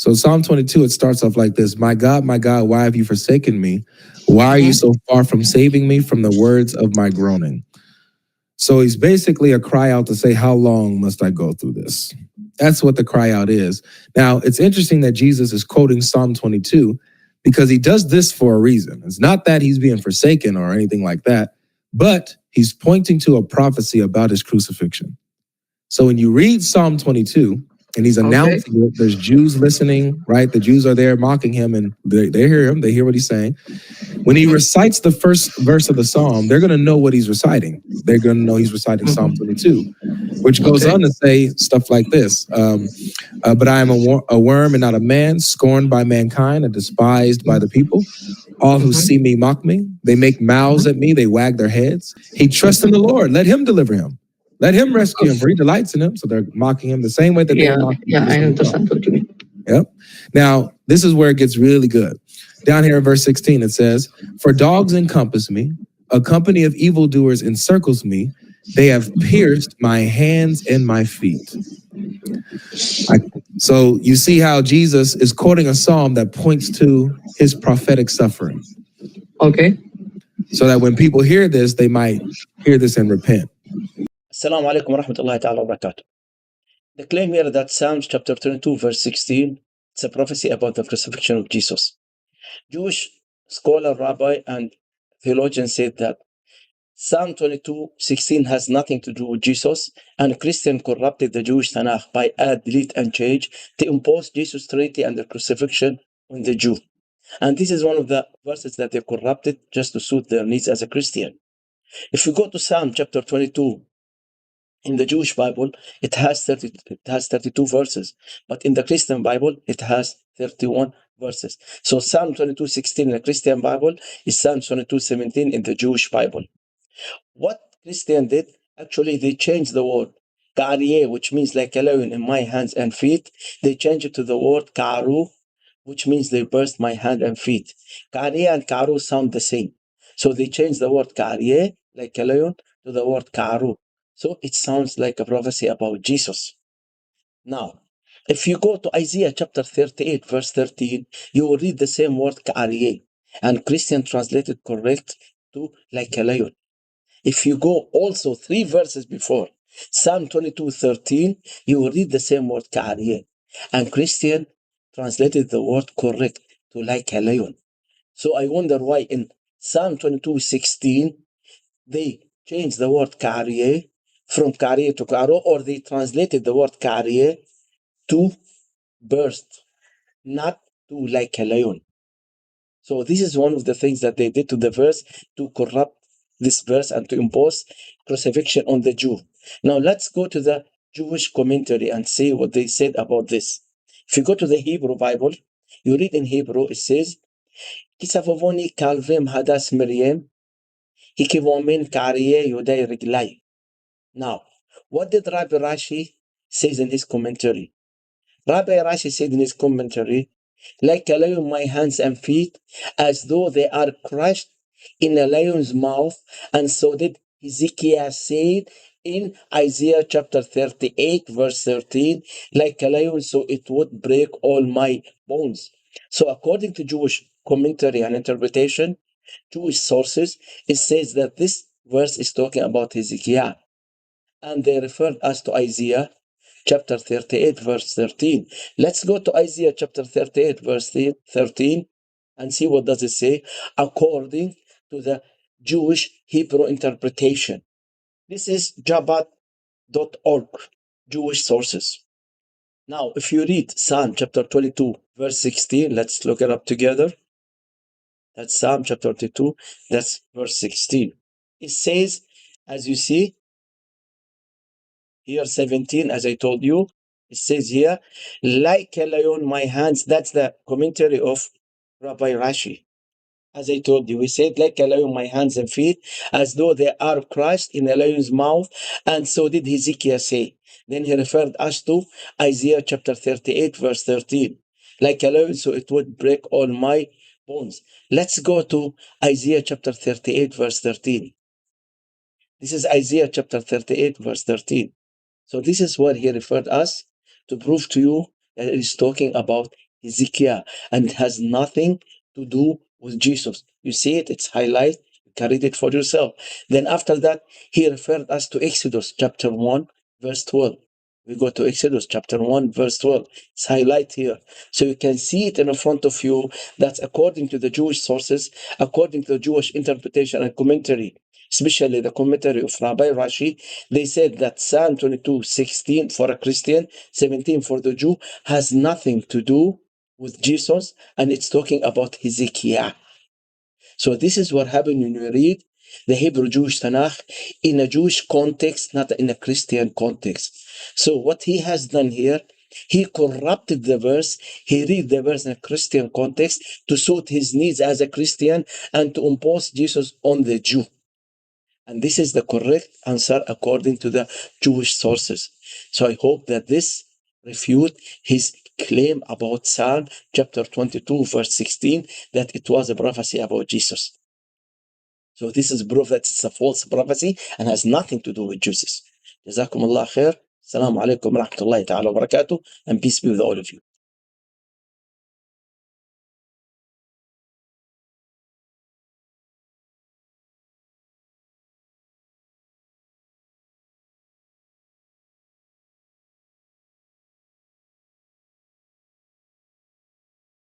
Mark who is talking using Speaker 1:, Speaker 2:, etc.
Speaker 1: So Psalm 22, it starts off like this: my God, why have you forsaken me? Why are you so far from saving me from the words of my groaning? So he's basically a cry out to say, how long must I go through this? That's what the cry out is. Now, it's interesting that Jesus is quoting Psalm 22 because he does this for a reason. It's not that he's being forsaken or anything like that, but he's pointing to a prophecy about his crucifixion. So when you read Psalm 22, and he's announcing it, there's Jews listening, right? The Jews are there mocking him, and they hear him, they hear what he's saying. When he recites the first verse of the psalm, they're going to know what he's reciting. They're going to know he's reciting Psalm 22, which goes on to say stuff like this. But I am a worm and not a man, scorned by mankind and despised by the people. All who see me mock me. They make mouths at me. They wag their heads. He trusts in the Lord. Let him deliver him. Let him rescue him, for he delights in him. So they're mocking him the same way that they're mocking him.
Speaker 2: Yeah, I understand what you mean.
Speaker 1: Yep. Now, this is where it gets really good. Down here in verse 16, it says, for dogs encompass me, a company of evildoers encircles me. They have pierced my hands and my feet. So you see how Jesus is quoting a psalm that points to his prophetic suffering.
Speaker 2: Okay.
Speaker 1: So that when people hear this, they might hear this and repent.
Speaker 3: Assalamu alaikum wa rahmatullahi ta'ala wa barakatuh. The claim here that Psalms chapter 22 verse 16, it's a prophecy about the crucifixion of Jesus. Jewish scholar, rabbi, and theologian said that Psalm 22:16 has nothing to do with Jesus, and Christian corrupted the Jewish Tanakh by add, delete, and change to impose Jesus' Trinity and the crucifixion on the Jew. And this is one of the verses that they corrupted just to suit their needs as a Christian. If you go to Psalm chapter 22, in the Jewish Bible, it has 32 verses, but in the Christian Bible, it has 31 verses. So Psalm 22:16 in the Christian Bible is Psalm 22:17 in the Jewish Bible. What Christian did, actually, they changed the word Ka'arieh, which means like a lion in my hands and feet. They changed it to the word Ka'aru, which means they burst my hand and feet. Ka'arieh and Ka'aru sound the same. So they changed the word Ka'arieh, like a lion, to the word Ka'aru. So it sounds like a prophecy about Jesus. Now, if you go to Isaiah chapter 38, verse 13, you will read the same word Ka'arieh, and Christian translated correct to like a lion. If you go also 3 verses before, Psalm 22:13, you will read the same word Ka'arieh, and Christian translated the word correct to like a lion. So I wonder why in Psalm 22:16, they changed the word Ka'arieh from Ka'arieh to Ka'aru, or they translated the word Ka'arieh to burst, not to like a lion. So this is one of the things that they did to the verse to corrupt this verse and to impose crucifixion on the Jew. Now let's go to the Jewish commentary and see what they said about this. If you go to the Hebrew Bible, you read in Hebrew, it says, Kisavovoni kalvim hadas Miriam, hikivomin kariye yodai riglai. Now, what did Rabbi Rashi says in his commentary? Rabbi Rashi said in his commentary, like a lion, my hands and feet, as though they are crushed in a lion's mouth. And so did Ezekiel said in Isaiah chapter 38, verse 13, like a lion, so it would break all my bones. So according to Jewish commentary and interpretation, Jewish sources, it says that this verse is talking about Ezekiel. And they referred us to Isaiah chapter 38, verse 13. Let's go to Isaiah chapter 38, verse 13, and see what does it say according to the Jewish Hebrew interpretation. This is Jabat.org, Jewish sources. Now, if you read Psalm chapter 22, verse 16, let's look it up together. That's Psalm chapter 22, that's verse 16. It says, as you see, here 17, as I told you, it says here, like a lion, my hands. That's the commentary of Rabbi Rashi. As I told you, he said, like a lion, my hands and feet, as though they are crushed in a lion's mouth. And so did Ezekiel say. Then he referred us to Isaiah chapter 38, verse 13. Like a lion, so it would break all my bones. Let's go to Isaiah chapter 38, verse 13. This is Isaiah chapter 38, verse 13. So this is what he referred us to prove to you that it is talking about Hezekiah, and it has nothing to do with Jesus. You see it, it's highlighted, you can read it for yourself. Then after that, he referred us to Exodus chapter 1, verse 12. We go to Exodus chapter 1, verse 12. It's highlighted here. So you can see it in front of you. That's according to the Jewish sources, according to the Jewish interpretation and commentary, especially the commentary of Rabbi Rashi. They said that Psalm 22:16 for a Christian, 17 for the Jew, has nothing to do with Jesus, and it's talking about Hezekiah. So this is what happened when you read the Hebrew Jewish Tanakh in a Jewish context, not in a Christian context. So what he has done here, he corrupted the verse. He read the verse in a Christian context to suit his needs as a Christian and to impose Jesus on the Jew. And this is the correct answer according to the Jewish sources. So I hope that this refute his claim about Psalm chapter 22, verse 16, that it was a prophecy about Jesus. So this is proof that it's a false prophecy and has nothing to do with Jesus. Jazakum Allah khair. Assalamu alaikum wa rahmatullahi ta'ala wa barakatuh, and peace be with all of you.